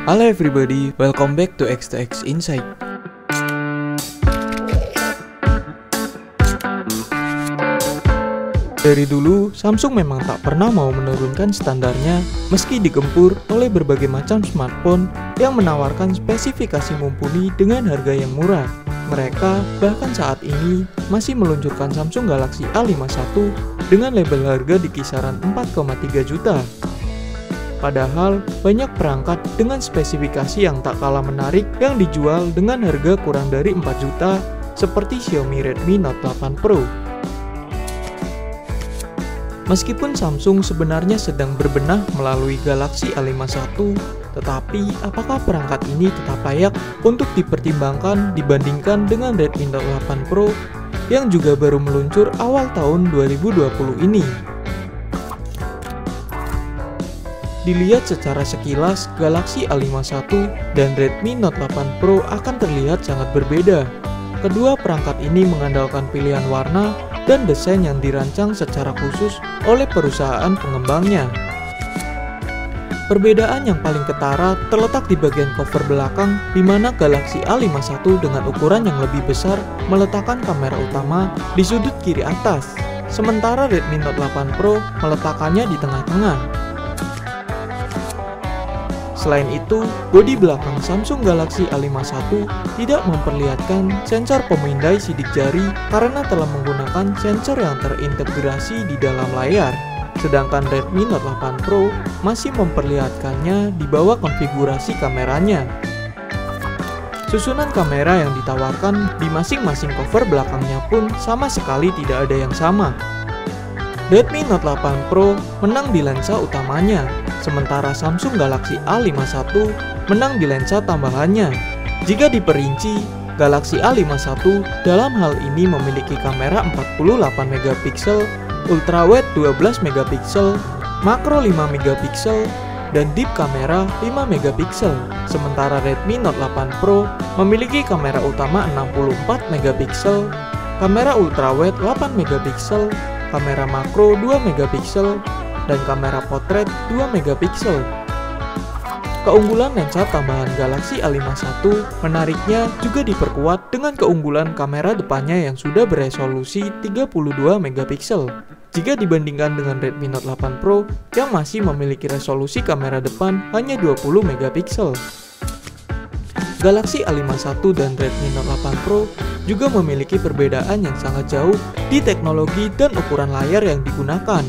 Halo everybody, welcome back to X2X Insight. Dari dulu, Samsung memang tak pernah mau menurunkan standarnya meski digempur oleh berbagai macam smartphone yang menawarkan spesifikasi mumpuni dengan harga yang murah. Mereka bahkan saat ini masih meluncurkan Samsung Galaxy A51 dengan label harga di kisaran 4,3 juta. Padahal banyak perangkat dengan spesifikasi yang tak kalah menarik yang dijual dengan harga kurang dari 4 juta seperti Xiaomi Redmi Note 8 Pro. Meskipun Samsung sebenarnya sedang berbenah melalui Galaxy A51, tetapi apakah perangkat ini tetap layak untuk dipertimbangkan dibandingkan dengan Redmi Note 8 Pro yang juga baru meluncur awal tahun 2020 ini? Dilihat secara sekilas, Galaxy A51 dan Redmi Note 8 Pro akan terlihat sangat berbeda. Kedua perangkat ini mengandalkan pilihan warna dan desain yang dirancang secara khusus oleh perusahaan pengembangnya. Perbedaan yang paling ketara terletak di bagian cover belakang, di mana Galaxy A51 dengan ukuran yang lebih besar meletakkan kamera utama di sudut kiri atas, sementara Redmi Note 8 Pro meletakkannya di tengah-tengah. Selain itu, bodi belakang Samsung Galaxy A51 tidak memperlihatkan sensor pemindai sidik jari karena telah menggunakan sensor yang terintegrasi di dalam layar. Sedangkan Redmi Note 8 Pro masih memperlihatkannya di bawah konfigurasi kameranya. Susunan kamera yang ditawarkan di masing-masing cover belakangnya pun sama sekali tidak ada yang sama. Redmi Note 8 Pro menang di lensa utamanya, sementara Samsung Galaxy A51 menang di lensa tambahannya. Jika diperinci, Galaxy A51 dalam hal ini memiliki kamera 48 megapiksel, ultrawide 12 megapiksel, makro 5 megapiksel, dan deep kamera 5 megapiksel. Sementara Redmi Note 8 Pro memiliki kamera utama 64 megapiksel, kamera ultrawide 8 megapiksel, kamera makro 2 megapiksel, dan kamera potret 2 megapiksel. Keunggulan lensa tambahan Galaxy A51 menariknya juga diperkuat dengan keunggulan kamera depannya yang sudah beresolusi 32 megapiksel jika dibandingkan dengan Redmi Note 8 Pro yang masih memiliki resolusi kamera depan hanya 20 megapiksel. Galaxy A51 dan Redmi Note 8 Pro juga memiliki perbedaan yang sangat jauh di teknologi dan ukuran layar yang digunakan.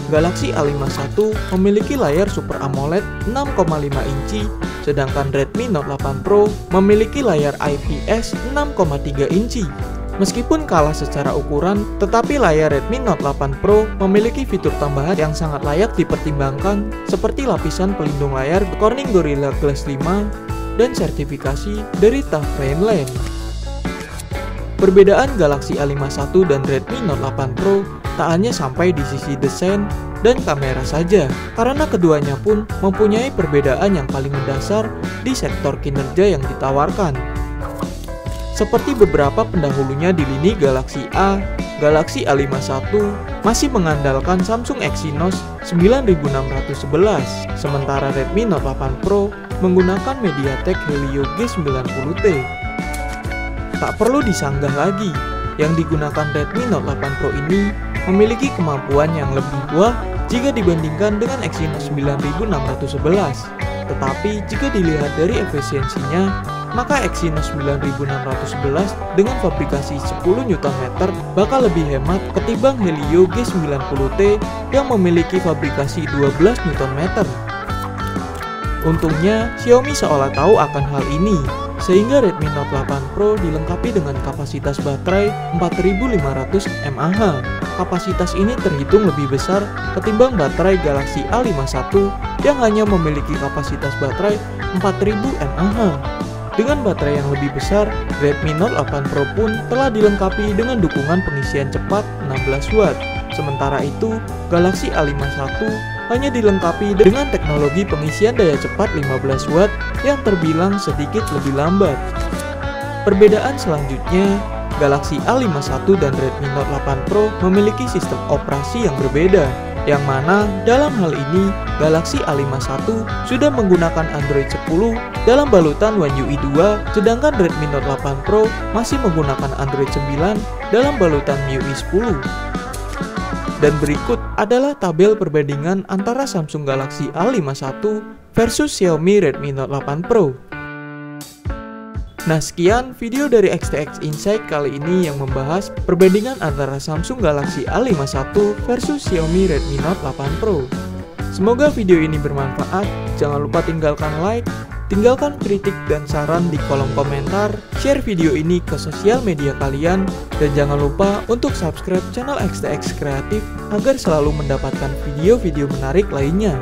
Galaxy A51 memiliki layar Super AMOLED 6,5 inci, sedangkan Redmi Note 8 Pro memiliki layar IPS 6,3 inci. Meskipun kalah secara ukuran, tetapi layar Redmi Note 8 Pro memiliki fitur tambahan yang sangat layak dipertimbangkan seperti lapisan pelindung layar Corning Gorilla Glass 5 dan sertifikasi dari TUF Rainland. Perbedaan Galaxy A51 dan Redmi Note 8 Pro tak hanya sampai di sisi desain dan kamera saja, karena keduanya pun mempunyai perbedaan yang paling mendasar di sektor kinerja yang ditawarkan. Seperti beberapa pendahulunya di lini Galaxy A, Galaxy A51 masih mengandalkan Samsung Exynos 9611, sementara Redmi Note 8 Pro menggunakan MediaTek Helio G90T. Tak perlu disanggah lagi, yang digunakan Redmi Note 8 Pro ini memiliki kemampuan yang lebih wah jika dibandingkan dengan Exynos 9611. Tetapi jika dilihat dari efisiensinya, maka Exynos 9611 dengan fabrikasi 10 Nm bakal lebih hemat ketimbang Helio G90T yang memiliki fabrikasi 12 Nm. Untungnya, Xiaomi seolah tahu akan hal ini, sehingga Redmi Note 8 Pro dilengkapi dengan kapasitas baterai 4500 mAh. Kapasitas ini terhitung lebih besar ketimbang baterai Galaxy A51 yang hanya memiliki kapasitas baterai 4000 mAh. Dengan baterai yang lebih besar, Redmi Note 8 Pro pun telah dilengkapi dengan dukungan pengisian cepat 16 Watt. Sementara itu, Galaxy A51 hanya dilengkapi dengan teknologi pengisian daya cepat 15 Watt yang terbilang sedikit lebih lambat. Perbedaan selanjutnya, Galaxy A51 dan Redmi Note 8 Pro memiliki sistem operasi yang berbeda, yang mana dalam hal ini Galaxy A51 sudah menggunakan Android 10 dalam balutan One UI 2, sedangkan Redmi Note 8 Pro masih menggunakan Android 9 dalam balutan MIUI 10. Dan berikut adalah tabel perbandingan antara Samsung Galaxy A51 versus Xiaomi Redmi Note 8 Pro. Nah, sekian video dari XTX Insight kali ini yang membahas perbandingan antara Samsung Galaxy A51 versus Xiaomi Redmi Note 8 Pro. Semoga video ini bermanfaat. Jangan lupa tinggalkan like, tinggalkan kritik dan saran di kolom komentar, share video ini ke sosial media kalian, dan jangan lupa untuk subscribe channel XTX Kreatif agar selalu mendapatkan video-video menarik lainnya.